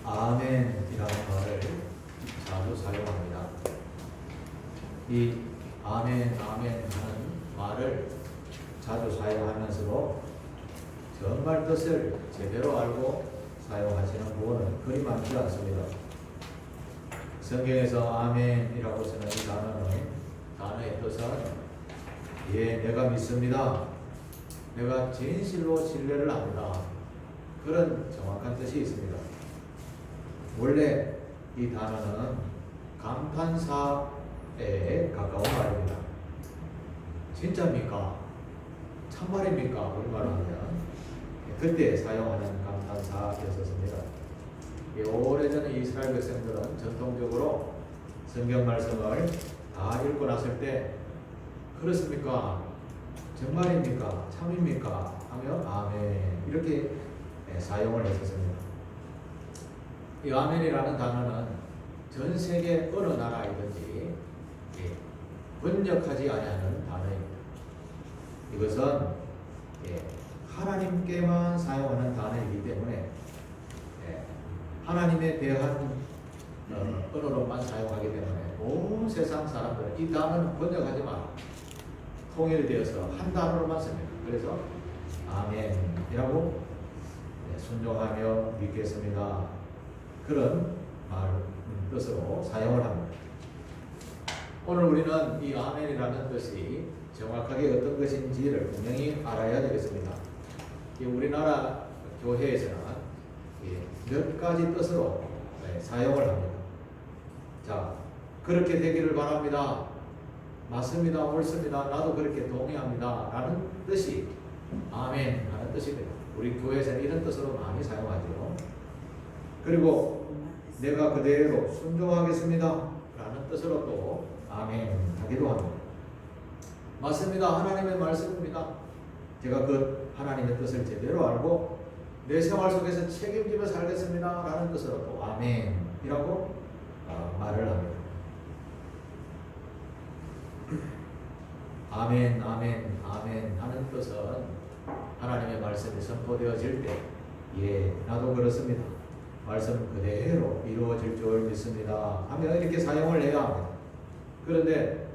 아멘이라는 말을 자주 사용합니다. 이 아멘, 아멘 하는 말을 자주 사용하면서도 정말 뜻을 제대로 알고 사용하시는 분은 그리 많지 않습니다. 성경에서 아멘이라고 쓰는 이 단어의 뜻은 예, 내가 믿습니다. 내가 진실로 신뢰를 합니다. 그런 정확한 뜻이 있습니다. 원래 이 단어는 감탄사에 가까운 말입니다. 진짜입니까? 참말입니까? 우리말로 하면 그때 사용하는 감탄사였었습니다. 오래전에 이스라엘 백성들은 전통적으로 성경 말씀을 다 읽고 났을 때 그렇습니까? 정말입니까? 참입니까? 하며 아멘 이렇게 사용을 했었습니다. 이 아멘이라는 단어는 전 세계 어느 나라이든지 번역하지 아니하는 단어입니다. 이것은 하나님께만 사용하는 단어이기 때문에 하나님에 대한 언어로만 사용하기 때문에 온 세상 사람들은 이 단어는 번역하지 마라. 통일되어서 한 단어로만 씁니다. 그래서 아멘이라고 순종하며 믿겠습니다. 그런 뜻으로 사용을 합니다. 오늘 우리는 이 아멘이라는 뜻이 정확하게 어떤 것인지를 분명히 알아야 되겠습니다. 우리나라 교회에서는 몇 가지 뜻으로 사용을 합니다. 자, 그렇게 되기를 바랍니다. 맞습니다. 옳습니다. 나도 그렇게 동의합니다. 라는 뜻이 아멘 하는 뜻입니다. 우리 교회에서는 이런 뜻으로 많이 사용하죠. 그리고 내가 그대로 순종하겠습니다. 라는 뜻으로 또 아멘 하기도 합니다. 맞습니다. 하나님의 말씀입니다. 제가 그 하나님의 뜻을 제대로 알고 내 생활 속에서 책임지며 살겠습니다. 라는 뜻으로 또 아멘이라고 말을 합니다. 아멘, 아멘, 아멘 하는 뜻은 하나님의 말씀이 선포되어질 때 예, 나도 그렇습니다. 말씀 그대로 이루어질 줄 믿습니다. 하며 이렇게 사용을 해야 합니다. 그런데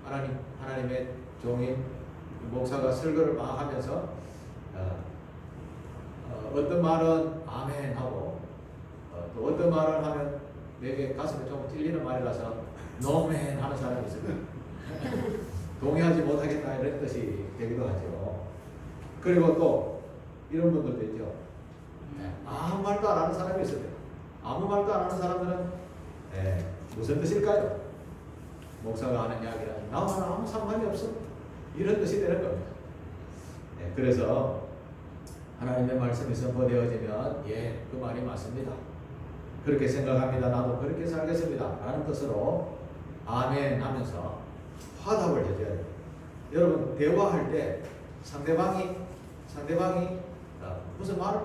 하나님의 종인 목사가 설교를 막 하면서 어떤 말은 아멘 하고 또 어떤 말을 하면 내게 가슴에 좀 찔리는 말이라서 노멘 하는 사람이 있습니다. 동의하지 못하겠다 이런 뜻이 되기도 하죠. 그리고 또 이런 분들도 있죠. 아무 말도 안 하는 사람이 있어요. 아무 말도 안 하는 사람들은 무슨 뜻일까요? 목사가 하는 이야기는 나와는 아무 상관이 없어. 이런 뜻이 되는 겁니다. 그래서 하나님의 말씀이 선포되어지면 예, 그 말이 맞습니다. 그렇게 생각합니다. 나도 그렇게 살겠습니다. 라는 뜻으로 아멘 하면서 화답을 해줘야 돼요. 여러분 대화할 때 상대방이 무슨 말을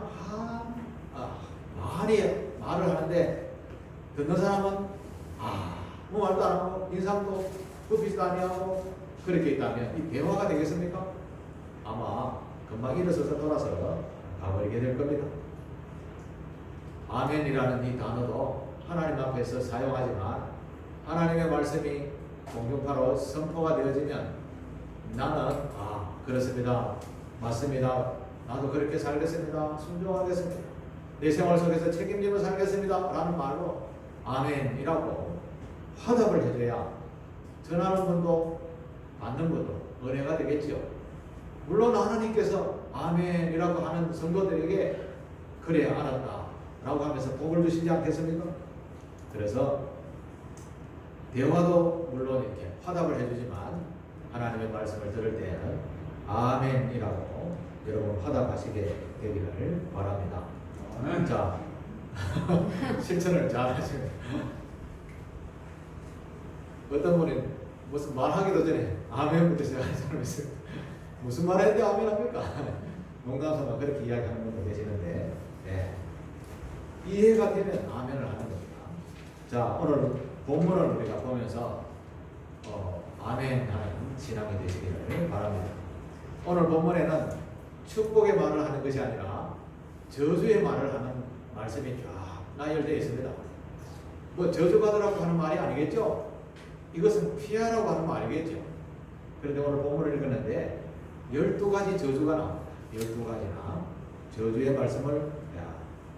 말을 하는데 듣는 사람은 아무 말도 안 하고 인상도 굽히지도 아니하고 그렇게 있다면 이 대화가 되겠습니까? 아마 금방 일어서서 돌아서 가버리게 될 겁니다. 아멘이라는 이 단어도 하나님 앞에서 사용하지만 하나님의 말씀이 공중파로 선포가 되어지면 나는 그렇습니다. 맞습니다. 나도 그렇게 살겠습니다. 순종하겠습니다. 내 생활 속에서 책임지며 살겠습니다. 라는 말로 아멘이라고 화답을 해줘야 전하는 분도 받는 분도 은혜가 되겠죠. 물론 하나님께서 아멘이라고 하는 성도들에게 그래 알았다 라고 하면서 복을 주시지 않겠습니까? 그래서 대화도 물론 이렇게 화답을 해주지만 하나님의 말씀을 들을 때는 아멘이라고 여러분 화답하시게 되기를 바랍니다. 자, 실천을 잘 하시면 어떤 분이 무슨 말하기도 전에 아멘부터 시작하는 사람이 있어요. 무슨 말 했는데 아멘 합니까? 농담삼아 그렇게 이야기하는 분도 계시는데 이해가 되면 아멘을 하는 겁니다. 자, 오늘 본문을 우리가 보면서 아멘 하는 신앙이 되시기를 바랍니다. 오늘 본문에는 축복의 말을 하는 것이 아니라 저주의 말을 하는 말씀이 쫙 나열되어 있습니다. 뭐 저주받으라고 하는 말이 아니겠죠? 이것은 피하라고 하는 말이겠죠. 그런데 오늘 본문을 읽었는데 12가지 저주가 나옵니다. 12가지나 저주의 말씀을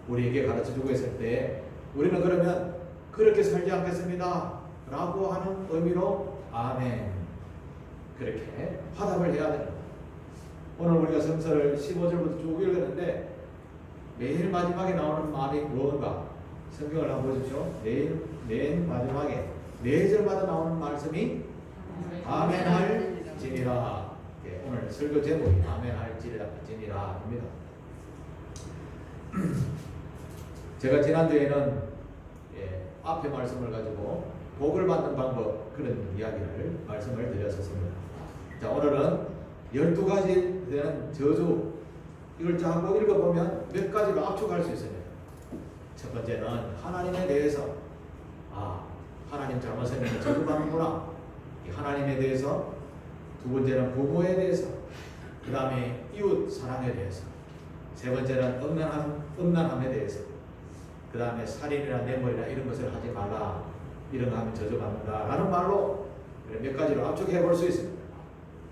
우리에게 가르쳐주고 있을 때 우리는 그러면 그렇게 살지 않겠습니다 라고 하는 의미로 아멘 그렇게 화답을 해야 됩니다. 오늘 우리가 성서를 15절부터 쭉 읽었는데 매일 마지막에 나오는 말이 무엇인가? 성경을 한번 보십시오. 맨 마지막에 4절마다 나오는 말씀이 아멘 할지니라. 오늘 설교 제목이 아멘 할지니라입니다. 제가 지난주에는 앞에 말씀을 가지고 복을 받는 방법 그런 이야기를 말씀을 드렸었습니다. 자, 오늘은 12가지 되는 저주 이걸 쫙 읽어보면 몇 가지로 압축할 수 있습니다. 첫 번째는 하나님에 대해서 하나님 잘못하면 저주받는구나 이 하나님에 대해서, 두 번째는 부모에 대해서, 그 다음에 이웃 사랑에 대해서, 세 번째는 음란함에 대해서, 그 다음에 살인이나 뇌물이나 이런 것을 하지 말라, 이런 거 하면 저주받는다 라는 말로 몇 가지로 압축해 볼 수 있습니다.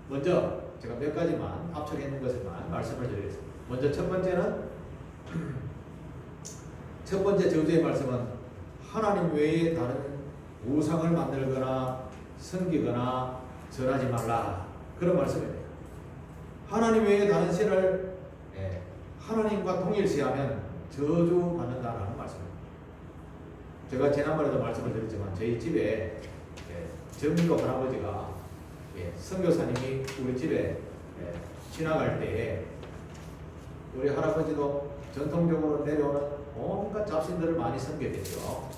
먼저 제가 몇 가지만 압축해 있는 것을만 말씀을 드리겠습니다. 먼저 첫 번째 저주의 말씀은 하나님 외에 다른 우상을 만들거나 섬기거나 절하지 말라, 그런 말씀입니다. 하나님 외에 다른 신을 하나님과 동일시하면 저주받는다라는 말씀입니다. 제가 지난번에도 말씀을 드렸지만 저희 집에 정민도 할아버지가 선교사님이 우리 집에 지나갈 때에 우리 할아버지도 전통적으로 내려오는 온갖 잡신들을 많이 섬겼겠죠.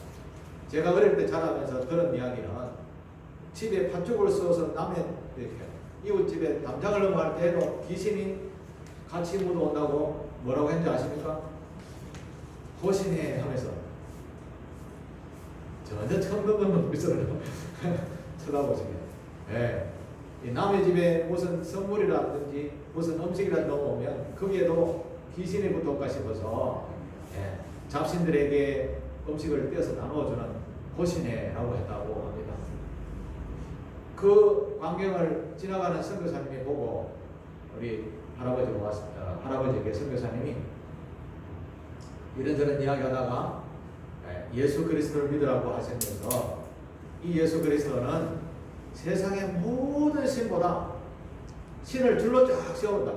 제가 어릴 때 자라면서 들은 이야기는 집에 팥죽을 써서 남의 이웃집에 담장을 넘어갈 때에도 귀신이 같이 묻어온다고 뭐라고 했는지 아십니까? 호신해 하면서 전혀 처음 듣는 눈빛으로 쳐다보십니다. 이 남의 집에 무슨 선물이라든지 무슨 음식이라도 넘어오면 거기에도 귀신이 붙을까 싶어서 잡신들에게 음식을 떼어서 나누어주는 호신해라고 했다고 합니다. 그 광경을 지나가는 선교사님이 보고 우리 할아버지에게 선교사님이 이런저런 이야기하다가 예수 그리스도를 믿으라고 하시면서 이 예수 그리스도는 세상의 모든 신보다 신을 줄로 쫙 세워본다.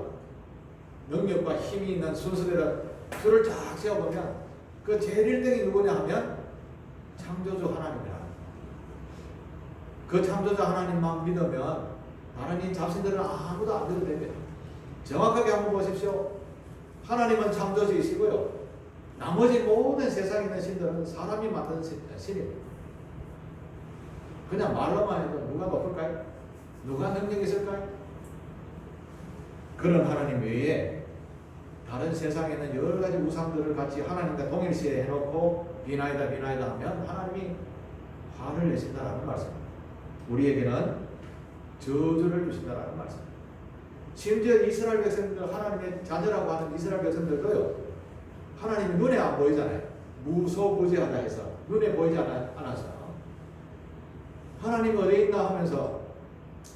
능력과 힘이 있는 순수대로 줄을 쫙 세워보면 그 제일 1등이 누구냐 하면 창조주 하나님이라. 그 창조주 하나님만 믿으면 다른 이 잡신들은 아무도 안 믿어도 됩니다. 정확하게 한번 보십시오. 하나님은 창조주이시고요. 나머지 모든 세상에 있는 신들은 사람이 만든 신입니다. 그냥 말로만 해도 누가 높을까요? 누가 능력이 있을까요? 그런 하나님 외에 다른 세상에 있는 여러 가지 우상들을 같이 하나님과 동일시해 해놓고 비나이다 하면 하나님이 화를 내신다라는 말씀입니다. 우리에게는 저주를 주신다라는 말씀입니다. 심지어 이스라엘 백성들, 하나님의 자녀라고 하는 이스라엘 백성들도요, 하나님이 눈에 안 보이잖아요. 무소부지하다 해서 눈에 보이지 않아서 하나님 어디 있나 하면서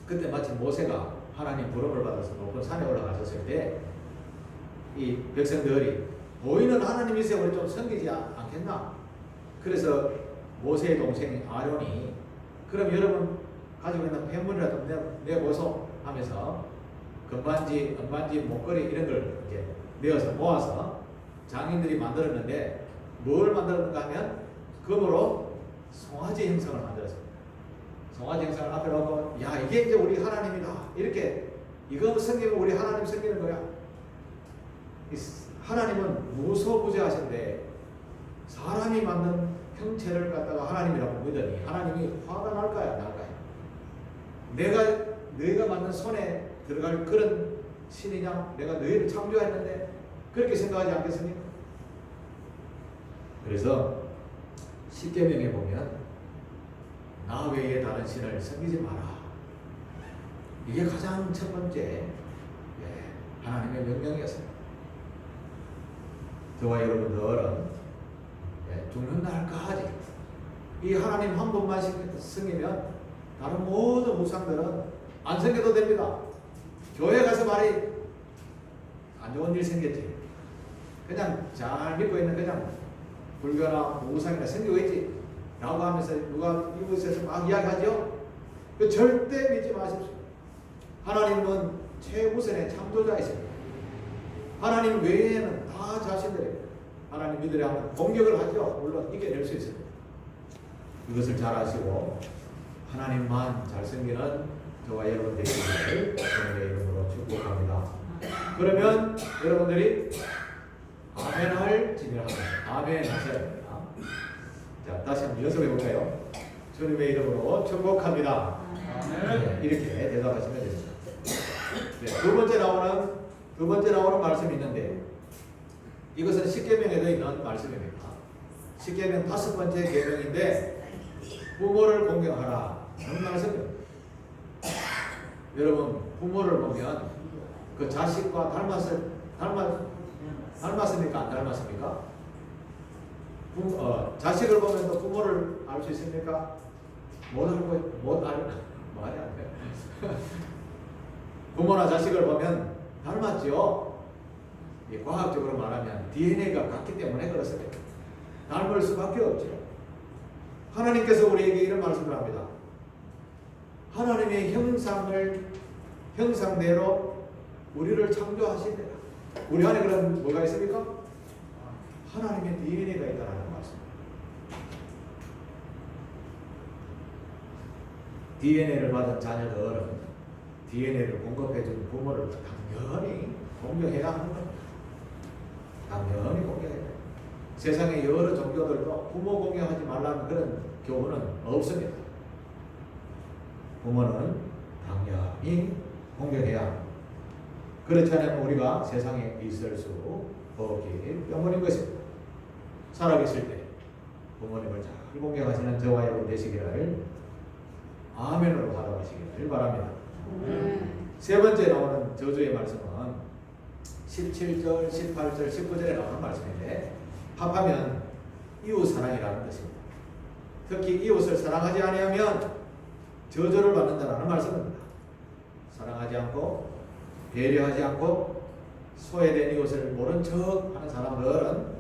그때 마침 모세가 하나님 부름을 받아서 높은 산에 올라가셨을 때 이 백성들이 보이는 하나님이세요, 우리 좀 섬기지 않겠나? 그래서 모세의 동생 아론이 그럼 여러분 가지고 있는 폐물이라도 내보소 하면서 금반지, 은반지, 목걸이 이런 걸 이제 내어서 모아서 장인들이 만들었는데 뭘 만들었는가 하면 금으로 송아지 형상을 만들었습니다. 송아지 형상을 앞에 놓고 야 이게 이제 우리 하나님이다 이렇게 이거 섬기면 우리 하나님 섬기는 거야. 하나님은 무소부재하신데 사람이 만든 형체를 갖다가 하나님이라고 믿으니 하나님이 화가 날까요? 안 날까요? 너희가 만든 손에 들어갈 그런 신이냐? 내가 너희를 창조했는데 그렇게 생각하지 않겠습니까? 그래서 십계명에 보면 나 외에 다른 신을 섬기지 마라. 이게 가장 첫 번째 하나님의 명령이었습니다. 저와 여러분들은 죽는 날까지 이 하나님 한 분만 섬기면 다른 모든 우상들은 안 섬겨도 됩니다. 교회 가서 말이 안 좋은 일 생겼지. 그냥 잘 믿고 있는 그냥 불교나 우상이나 섬기고 있지 라고 하면서 누가 이곳에서 막 이야기하죠. 그 절대 믿지 마십시오. 하나님은 최우선의 창조자이십니다. 하나님 외에는 다 자신들이 하나님 믿으려 하면 공격을 하죠. 물론 이겨낼 수 있습니다. 이것을 잘 아시고 하나님만 잘 섬기는 저와 여러분 되시기를 주님의 이름으로 축복합니다. 그러면 여러분들이 아멘 할 진열합니다. 아멘 하셔야 됩니다. 자, 다시 한번 연습해 볼까요? 주님의 이름으로 축복합니다. 네, 이렇게 대답하시면 됩니다. 네, 두 번째 나오는 말씀이 있는데 이것은 십계명에도 있는 말씀입니다. 십계명 5번째 계명인데 부모를 공경하라 하는 말씀입니다. 여러분 부모를 보면 그 자식과 닮았습니까? 안 닮았습니까? 자식을 보면 또 부모를 알 수 있습니까? 말이 안 돼요. 부모나 자식을 보면 닮았죠? 과학적으로 말하면 DNA가 같기 때문에 그렇습니다. 닮을 수밖에 없죠. 하나님께서 우리에게 이런 말씀을 합니다. 하나님의 형상대로 우리를 창조하십니다. 우리 안에 그럼 뭐가 있습니까? 하나님의 DNA가 있다는 말씀. DNA를 받은 자녀들은 DNA를 공급해준 부모를 당연히 공경해야 하는 겁니다. 당연히 공경해야 돼요. 세상의 여러 종교들도 부모 공경하지 말라는 그런 교훈은 없습니다. 부모는 당연히 공경해야 합니다. 그렇지 않으면 우리가 세상에 있을 수 없기 때문인 것입니다. 살아계실 때 부모님을 잘 공경하시는 저와 여러분 되시기를 아멘으로 받아가시기를 바랍니다. 세 번째 나오는 저주의 말씀은 17절, 18절, 19절에 나오는 말씀인데 합하면 이웃사랑이라는 뜻입니다. 특히 이웃을 사랑하지 아니하면 저주를 받는다는 말씀입니다. 사랑하지 않고 배려하지 않고 소외된 이웃을 모른 척 하는 사람들은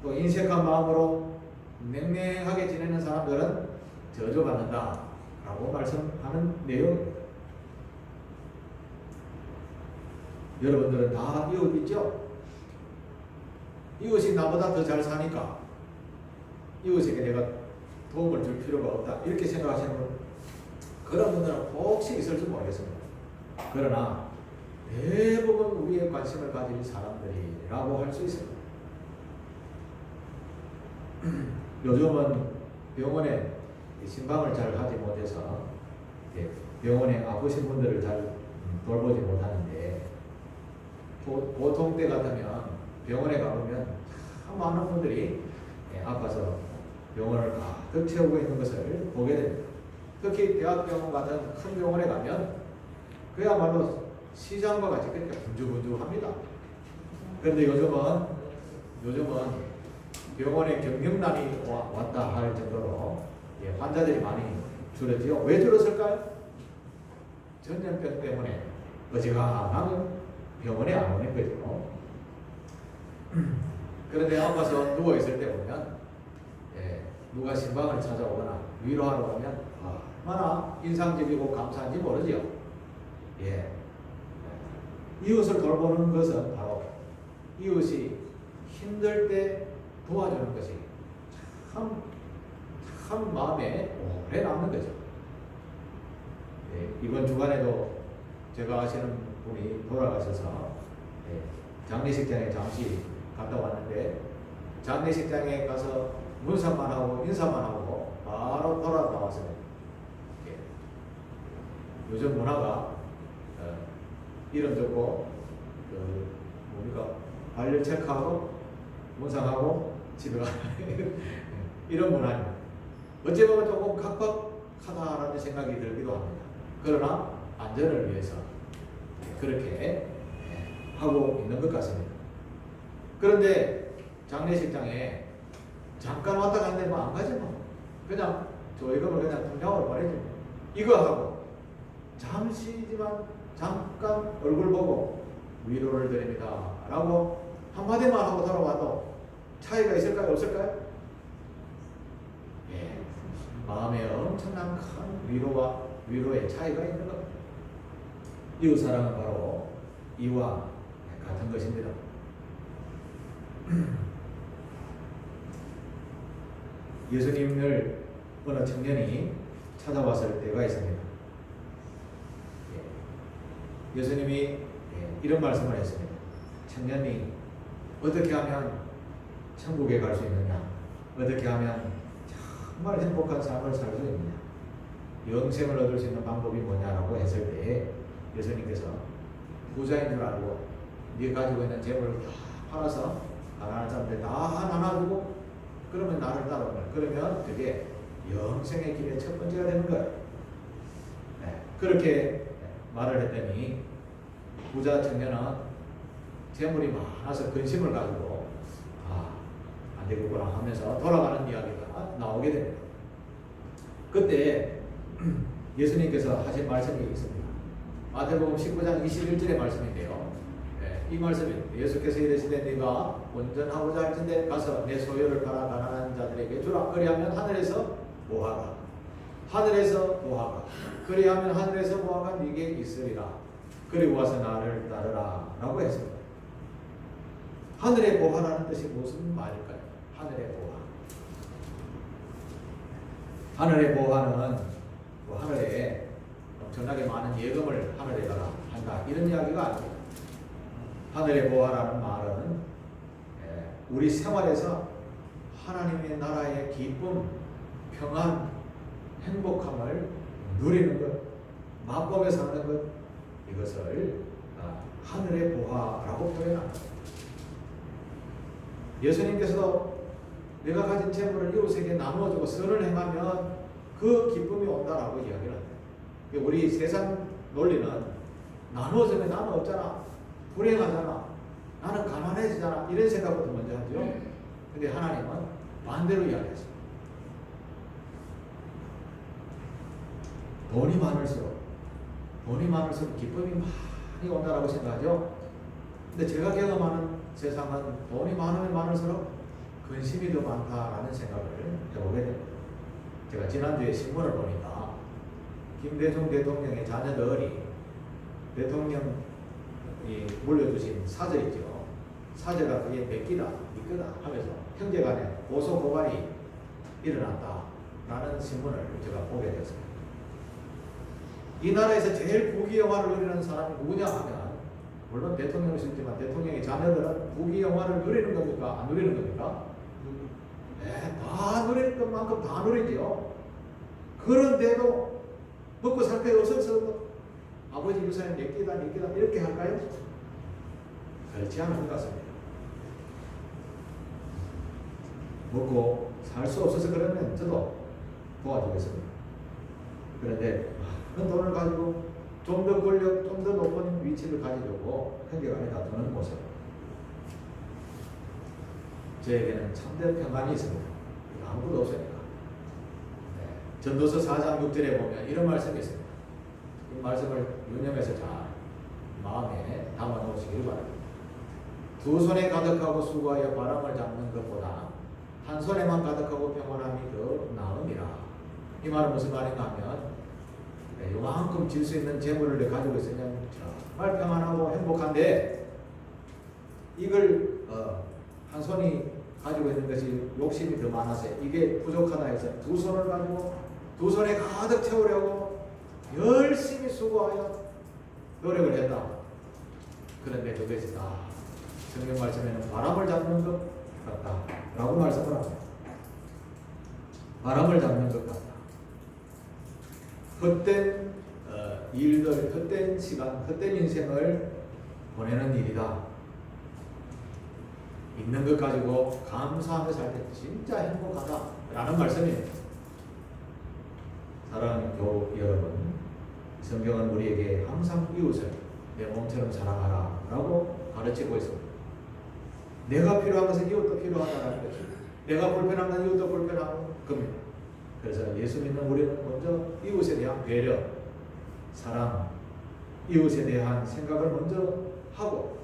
또 인색한 마음으로 맹맹하게 지내는 사람들은 저주받는다 라고 말씀하는 내용입니다. 여러분들은 다 이웃 있죠? 이웃이 나보다 더 잘 사니까 이웃에게 내가 도움을 줄 필요가 없다 이렇게 생각하시는 분, 그런 분들은 혹시 있을지 모르겠습니다. 그러나 대부분 우리의 관심을 가질 사람들이라고 할 수 있습니다. 요즘은 병원에 신방을 잘 하지 못해서 병원에 아프신 분들을 잘 돌보지 못하는데 보통 때 같으면 병원에 가보면 참 많은 분들이 아파서 병원을 가득 채우고 있는 것을 보게 됩니다. 특히 대학병원 같은 큰 병원에 가면 그야말로 시장과 같이 그렇게 분주분주합니다. 그런데 요즘은 병원에 경경난이 왔다 할 정도로 환자들이 많이 줄었지요. 왜 줄었을까요? 전염병 때문에 어지간하면 병원에 안 오는 거죠. 그런데 아파서 누워있을 때 보면 누가 신방을 찾아오거나 위로하러 오면 얼마나 인상적이고 감사한지 모르죠. 이웃을 돌보는 것은 바로 이웃이 힘들 때 도와주는 것이 참 마음에 오래 남는 거죠. 이번 주간에도 제가 아시는 분이 돌아가셔서 장례식장에 잠시 갔다 왔는데 장례식장에 가서 문상만 하고 인사만 하고 바로 돌아 나왔습니다. 요즘 문화가 이름 적고 뭡니까 발열 체크하고 문상하고 집에 가는 이런 문화입니다. 어찌 보면 조금 각박하다라는 생각이 들기도 합니다. 그러나 안전을 위해서 그렇게 하고 있는 것 같습니다. 그런데 장례식장에 잠깐 왔다 갔는데 뭐 안 가지 뭐. 그냥 조이금을 그냥 통장으로 보내지 뭐. 이거 하고 잠시지만 잠깐 얼굴 보고 위로를 드립니다 라고 한마디만 하고 돌아와도 차이가 있을까요? 없을까요? 예, 마음에 엄청난 큰 위로의 차이가 있는 겁니다. 이웃 사랑은 바로 이와 같은 것입니다. 예수님을 어느 청년이 찾아왔을 때가 있습니다. 예수님이 이런 말씀을 했습니다. 청년이 어떻게 하면 천국에 갈 수 있느냐? 어떻게 하면 정말 행복한 삶을 살 수 있느냐? 영생을 얻을 수 있는 방법이 뭐냐라고 했을 때 예수님께서 부자인 줄 알고 네 가지고 있는 재물을 다 팔아서 가난한 사람들 다 나눠주고 그러면 나를 따라오면 그러면 그게 영생의 길의 첫 번째가 되는 거예요. 네, 그렇게 말을 했더니 부자 청년은 재물이 많아서 근심을 가지고 안 되겠구나 하면서 돌아가는 이야기가 나오게 됩니다. 그때 예수님께서 하신 말씀이 있습니다. 마태복음 19장 21절의 말씀인데요. 이 말씀이 예수께서 이르시되 네가 온전하고자 할진대 가서 내 소유를 팔아 가난한 자들에게 주라. 그리하면 하늘에서 보화가 그리하면 하늘에서 보화가 네게 있으리라. 그리고 와서 나를 따르라 라고 했습니다. 하늘의 보화라는 뜻이 무슨 말일까요? 하늘의 보화. 하늘의 보화는 하늘에 엄청나게 많은 예금을 하늘에다가 한다 이런 이야기가 아닙니다. 하늘의 보화라는 말은 우리 생활에서 하나님의 나라의 기쁨, 평안, 행복함을 누리는 것, 마법에 사는 것, 이것을 하늘의 보화라고 표현합니다. 예수님께서도 내가 가진 재물을 이웃에게 나누어주고 선을 행하면 그 기쁨이 온다라고 이야기를 합니다. 우리 세상 논리는 나누어주면 나는 없잖아, 불행하잖아, 나는 가난해지잖아 이런 생각부터 먼저 하죠. 근데 하나님은 반대로 이야기했습니다. 돈이 많을수록 기쁨이 많이 온다라고 생각하죠. 근데 제가 경험하는 세상은 돈이 많으면 많을수록 근심이 더 많다라는 생각을 해보게 됩니다. 제가 지난주에 신문을 보니까 김대중 대통령의 자녀들이 대통령이 물려주신 사저 있죠. 사저가 그게 이거다 하면서 형제간에 고소 고발이 일어났다라는 신문을 제가 보게 되었습니다. 이 나라에서 제일 부귀영화를 누리는 사람이 누구냐 하면 물론 대통령이시지만 대통령의 자녀들은 부귀영화를 누리는 겁니까? 안 누리는 겁니까? 네, 다 누릴 것만큼 다 누리죠. 그런데도 먹고 살 게 없어서 아버지 유산이 내 끼다 이렇게 할까요? 그렇지 않은 것 같습니다. 먹고 살 수 없어서 그러면 저도 도와주겠습니다. 그런데 그 돈을 가지고 좀 더 권력, 좀 더 높은 위치를 가지려고 형제간에 다투는 모습. 저에게는 참된 평안이 있습니다. 아무것도 없으니까. 전도서 4장 6절에 보면 이런 말씀이 있습니다. 이 말씀을 유념해서 잘 마음에 담아 놓으시길 바랍니다. 두 손에 가득하고 수고하여 바람을 잡는 것보다 한 손에만 가득하고 평안함이 더 나음이라. 이 말은 무슨 말인가 하면 요만큼 질 수 있는 재물을 가지고 있으면 정말 평안하고 행복한데 이걸 한 손이 가지고 있는 것이 욕심이 더 많아서 이게 부족하다 해서 두 손을 가지고 두 손에 가득 채우려고 열심히 수고하여 노력을 했다. 그런데 그것이 다 성경 말씀에는 바람을 잡는 것 같다 라고 말씀을 합니다. 바람을 잡는 것 같다. 헛된 일들, 헛된 시간, 헛된 인생을 보내는 일이다. 있는 것 가지고 감사하며 살 때 진짜 행복하다 라는 말씀입니다. 사랑하는 여러분, 성경은 우리에게 항상 이웃을 내 몸처럼 사랑하라 라고 가르치고 있습니다. 내가 필요한 것은 이웃도 필요하다는 것입니다. 내가 불편하면 이웃도 불편하고 겁니다. 그래서 예수 믿는 우리는 먼저 이웃에 대한 배려, 사랑, 이웃에 대한 생각을 먼저 하고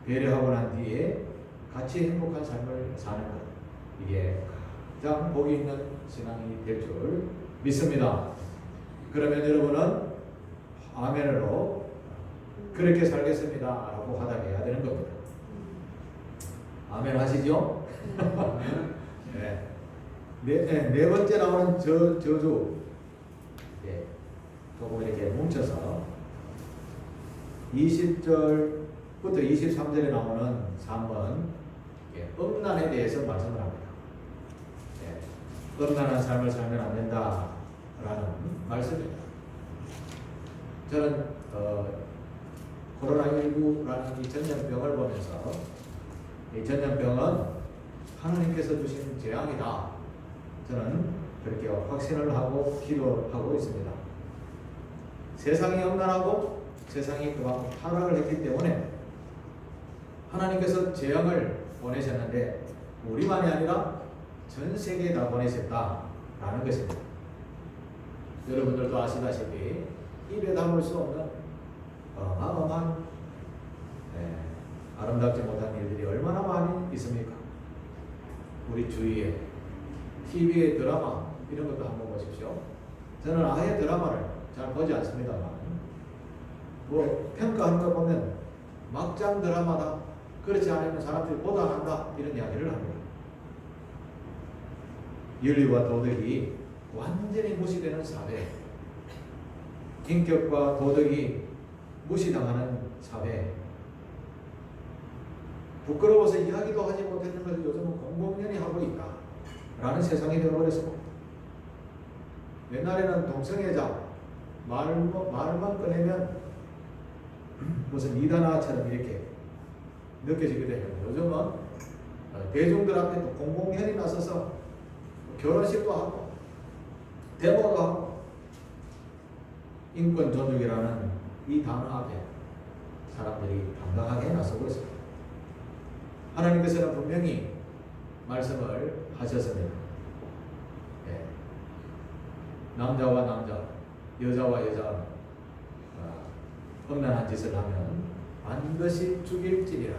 배려하고 난 뒤에 같이 행복한 삶을 사는 것, 이게 가장 복이 있는 신앙이 될 줄 믿습니다. 그러면 여러분은 아멘으로 그렇게 살겠습니다 라고 화답해야 되는 겁니다. 아멘 하시죠? 네 번째 나오는 저주, 조금 이렇게 뭉쳐서 20절부터 23절에 나오는 3번 음란에 대해서 말씀을 합니다. 음란한 삶을 살면 안 된다라는 말씀입니다. 저는 코로나19라는 이 전염병을 보면서 이 전염병은 하나님께서 주신 재앙이다, 저는 그렇게 확신을 하고 기도하고 있습니다. 세상이 음란하고 세상이 그만큼 타락을 했기 때문에 하나님께서 재앙을 보내셨는데 우리만이 아니라 전 세계에 다 보내셨다라는 것입니다. 여러분들도 아시다시피 입에 담을 수 없는 어마어마한 아름답지 못한 일들이 얼마나 많이 있습니까? 우리 주위에 TV의 드라마 이런 것도 한번 보십시오. 저는 아예 드라마를 잘 보지 않습니다만 뭐 평가하는 거 보면 막장 드라마다, 그렇지 않으면 사람들이 보다 한다, 이런 이야기를 합니다. 윤리와 도덕이 완전히 무시되는 사회, 인격과 도덕이 무시당하는 사회, 부끄러워서 이야기도 하지 못했는 것을 요즘은 공공연히 하고 있다 라는 세상이 되어버렸습니다. 옛날에는 동성애자 말만 꺼내면 무슨 이단아처럼 이렇게 느껴지게 되는데 요즘은 대중들 앞에 또 공공연히 나서서 결혼식도 하고 데모도 하고 인권 존중이라는 이 단어 앞에 사람들이 당당하게 나서고 있습니다. 하나님께서는 분명히 말씀을 하셨습니다. 남자와 남자, 여자와 여자 음란한 짓을 하면 반드시 죽일지니라.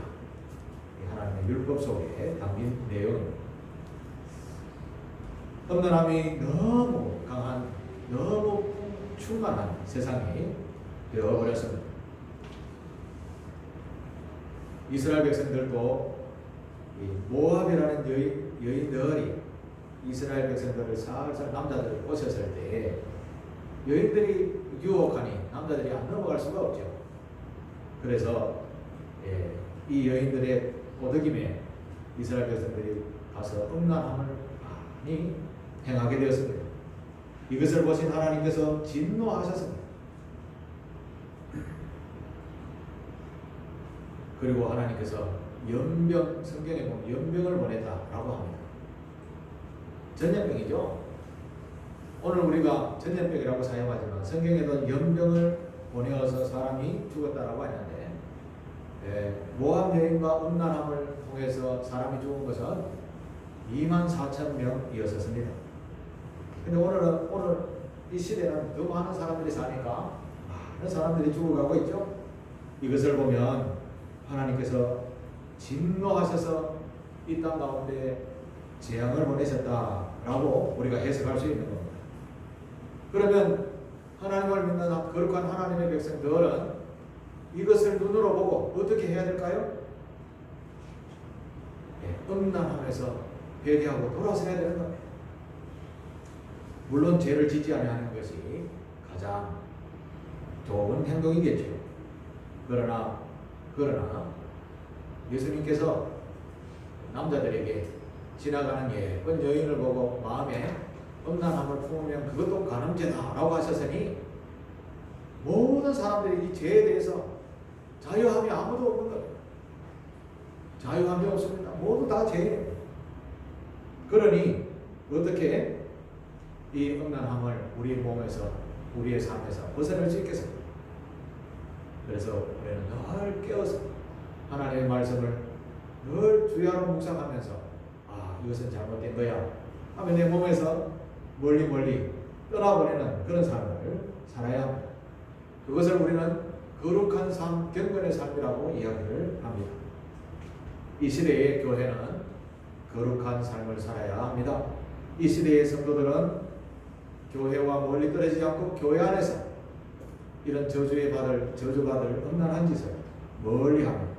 하나님의 율법 속에 담긴 내용입니다. 음란함이 너무 강한, 너무 충만한 세상이 되어버렸습니다. 이스라엘 백성들도 이 모압이라는 여인들이 이스라엘 백성들을 살살 남자들을 꼬셨을 때 여인들이 유혹하니 남자들이 안 넘어갈 수가 없죠. 그래서 이 여인들의 꼬드김에 이스라엘 백성들이 가서 음란함을 많이 행하게 되었습니다. 이것을 보신 하나님께서 진노하셨습니다. 그리고 하나님께서 연병, 성경에 보면 연병을 보냈다라고 합니다. 전염병이죠. 오늘 우리가 전염병이라고 사용하지만 성경에도 연병을 보내어서 사람이 죽었다라고 하는데 모압 여인과 음란함을 통해서 사람이 죽은 것은 24,000명이었습니다. 근데 오늘 이 시대는 더 많은 사람들이 사니까 많은 사람들이 죽어가고 있죠. 이것을 보면 하나님께서 진노하셔서 이 땅 가운데 재앙을 보내셨다라고 우리가 해석할 수 있는 겁니다. 그러면 하나님을 믿는 거룩한 하나님의 백성들은 이것을 눈으로 보고 어떻게 해야 될까요? 음란함에서 회개하고 돌아서야 되는 겁니다. 물론 죄를 짓지 않는 것이 가장 좋은 행동이겠죠. 그러나 예수님께서 남자들에게 지나가는 예쁜 여인을 보고 마음에 음란함을 품으면 그것도 간음죄다라고 하셨으니 모든 사람들이 이 죄에 대해서 자유함이 아무도 없는 거예요. 자유함이 없습니다. 모두 다 죄예요. 그러니 어떻게 이 음란함을 우리 몸에서, 우리의 삶에서 벗어날 수 있겠습니까? 그래서 우리는 늘 깨어서 하나님의 말씀을 늘 주야로 묵상하면서 이것은 잘못된 거야 하면 내 몸에서 멀리 떠나버리는 그런 삶을 살아야 합니다. 그것을 우리는 거룩한 삶, 경건의 삶이라고 이야기를 합니다. 이 시대의 교회는 거룩한 삶을 살아야 합니다. 이 시대의 성도들은 교회와 멀리 떨어지지 않고 교회 안에서 이런 저주받을 음란한 짓을 멀리 합니다.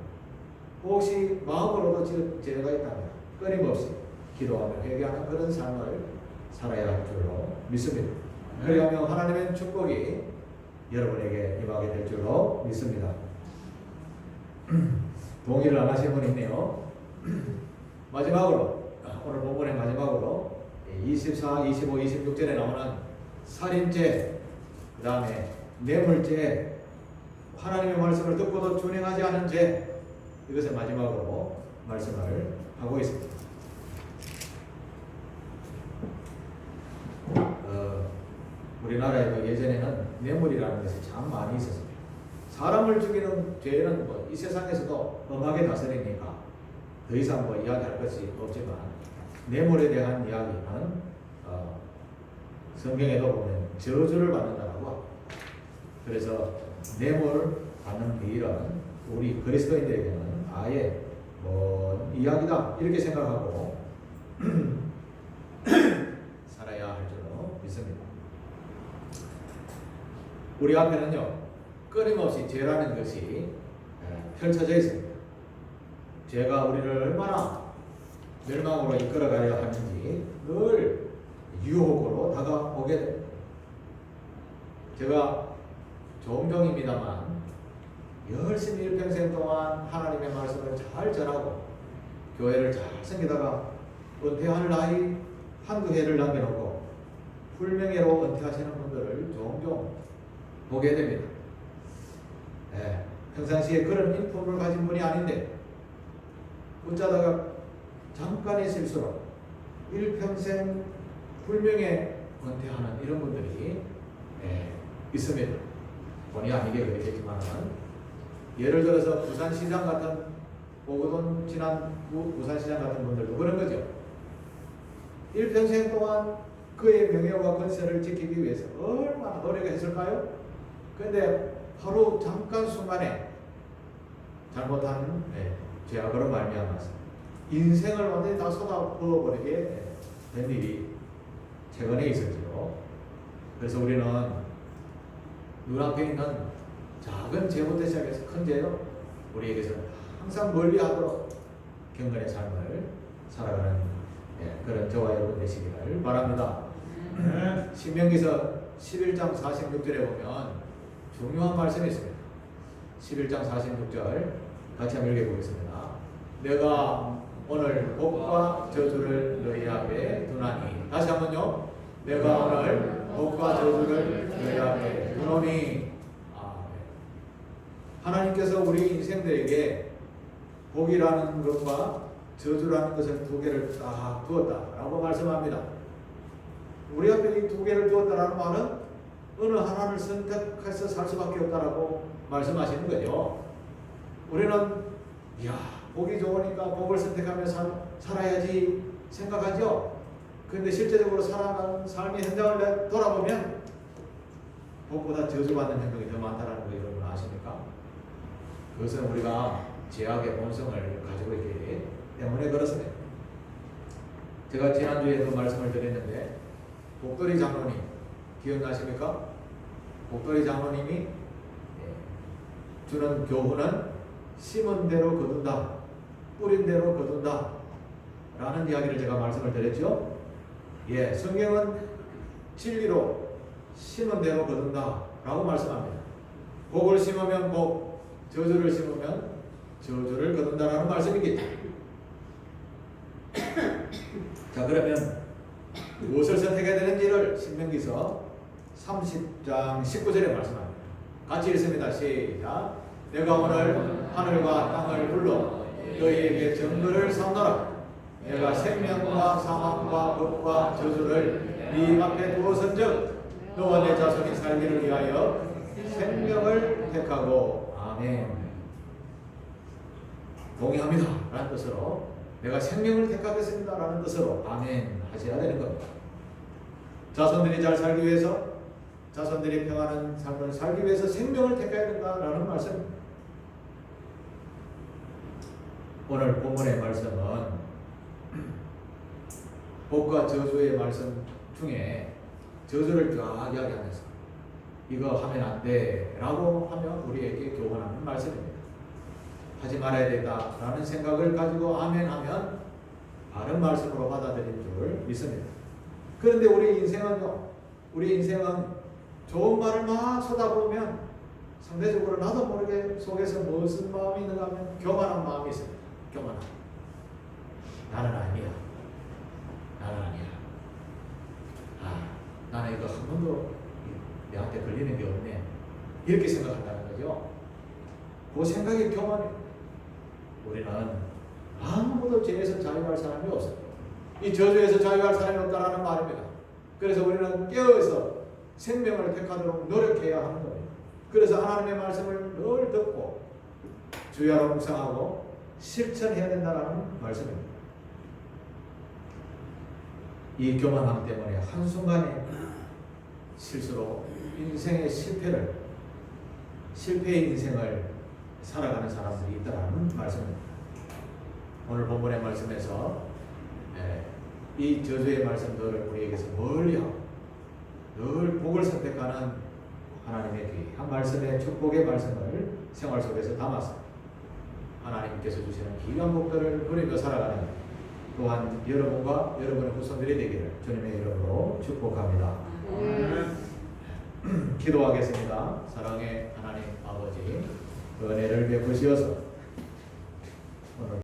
혹시 마음으로도 죄가 있다면 끊임없이 기도하며 회개하는 그런 삶을 살아야 할 줄로 믿습니다. 그리하면 하나님의 축복이 여러분에게 임하게 될 줄로 믿습니다. 동의를 안 하시는 분이 있네요. 마지막으로 오늘 본문의 마지막으로 24, 25, 26절에 나오는 살인죄, 그 다음에 뇌물죄, 하나님의 말씀을 듣고도 준행하지 않은 죄, 이것을 마지막으로 말씀을 하고 있습니다. 우리나라에도 예전에는 뇌물이라는 것이 참 많이 있었습니다. 사람을 죽이는 죄는 이 세상에서도 험하게 다스리니까 더 이상 이야기할 것이 없지만 뇌물에 대한 이야기는 성경에도 보면 저주를 받는다라고 합니다. 그래서 뇌물 받는 비일은 우리 그리스도인들에게는 아예 먼 이야기다 이렇게 생각하고 살아야 할 줄로 믿습니다. 우리 앞에는요 끊임없이 죄라는 것이 펼쳐져 있습니다. 죄가 우리를 얼마나 멸망으로 이끌어가려 하는지 늘 유혹으로 다가오게 됩니다. 제가 종종입니다만 열심히 일평생 동안 하나님의 말씀을 잘 전하고 교회를 잘 섬기다가 은퇴할 나이 한두 해를 남겨놓고 불명예로 은퇴하시는 분들을 종종 보게 됩니다. 평상시에 그런 인품을 가진 분이 아닌데 어쩌다가 잠깐의 실수로 일평생 불명예 은퇴하는 이런 분들이 있습니다. 본의 아니게 그렇겠지만 예를 들어서 부산시장 같은 오거돈 지난 부산시장 같은 분들도 그런 거죠. 일평생 동안 그의 명예와 권세를 지키기 위해서 얼마나 노력했을까요? 그런데 하루 잠깐 순간에 잘못한 죄악으로 말미암아서 인생을 완전히 다 쏟아부어버리게 된 일이 최근에 있었죠. 그래서 우리는 눈앞에 있는 작은 죄부터 시작해서 큰 죄도 우리에게서 항상 멀리하도록 경건의 삶을 살아가는 그런 저와 여러분 되시기를 바랍니다. 신명기서 11장 46절에 보면 중요한 말씀이 있습니다. 11장 46절 같이 한번 읽어보겠습니다. 내가 오늘 복과 저주를 너희 앞에 두나니. 다시 한번요. 내가 오늘 복과 저주를 너희 앞에 두노니. 하나님께서 우리 인생들에게 복이라는 것과 저주라는 것을 두 개를 딱 두었다라고 말씀합니다. 우리 앞에 이 두 개를 두었다라는 말은 어느 하나를 선택해서 살 수밖에 없다라고 말씀하시는 거죠. 우리는 복이 좋으니까 복을 선택하며 살아야지 생각하죠. 그런데 실제적으로 살아가는 삶의 현장을 돌아보면 복보다 저주받는 행동이 더 많다는 거 여러분 아십니까? 그것은 우리가 죄악의 본성을 가지고 있기 때문에 그렇습니다. 제가 지난주에도 말씀을 드렸는데 복돌이 장로님 기억나십니까? 복돌이 장로님이 주는 교훈은 심은 대로 거둔다, 뿌린 대로 거둔다 라는 이야기를 제가 말씀을 드렸죠. 성경은 진리로 심은 대로 거둔다 라고 말씀합니다. 복을 심으면 복, 저주를 심으면 저주를 거둔다라는 말씀이겠죠. 자, 그러면 무엇을 선택해야 되는지를 신명기서 30장 19절에 말씀합니다. 같이 읽습니다. 시작. 내가 오늘 하늘과 땅을 불러 너희에게 증거를 삼노라. 내가 생명과 사망과 법과 저주를 네 앞에 두었은즉 너와 내 자손이 살기를 위하여 생명을 택하고. 아멘. 동의합니다 라는 뜻으로 내가 생명을 택하겠습니다라는 뜻으로 아멘 하셔야 되는 겁니다. 자손들이 잘 살기 위해서, 자손들이 평안한 삶을 살기 위해서 생명을 택해야 된다라는 말씀입니다. 오늘 본문의 말씀은 복과 저주의 말씀 중에 저주를 쫙 이야기하면서 이거 하면 안 돼 라고 하면 우리에게 교훈하는 말씀입니다. 하지 말아야 된다라는 생각을 가지고 아멘 하면 바른 말씀으로 받아들일 줄 믿습니다. 그런데 우리 인생은 좋은 말을 막 쏟아부으면 상대적으로 나도 모르게 속에서 무슨 마음이 있는가 하면 교만한 마음이 있습니다. 교만함. 나는 아니야. 나는 이거 한 번도 내한테 걸리는 게 없네. 이렇게 생각한다는 거죠. 그 생각이 교만이에요. 우리는 아무도 죄에서 자유할 사람이 없어요. 이 저주에서 자유할 사람이 없다라는 말입니다. 그래서 우리는 깨어서 생명을 택하도록 노력해야 하는 겁니다. 그래서 하나님의 말씀을 늘 듣고 주야로 묵상하고 실천해야 된다는 말씀입니다. 이 교만함 때문에 한순간에 실수로 인생의 실패의 인생을 살아가는 사람들이 있다는 말씀입니다. 오늘 본문의 말씀에서 이 저주의 말씀들을 우리에게서 멀리하고 늘 복을 선택하는 하나님의 귀한 말씀의 축복의 말씀을 생활 속에서 담아서 하나님께서 주시는 귀한 복들을 누리며 살아가는 또한 여러분과 여러분의 후손들이 되기를 주님의 이름으로 축복합니다. 기도하겠습니다. 사랑의 하나님 아버지, 은혜를 베푸시어서 오늘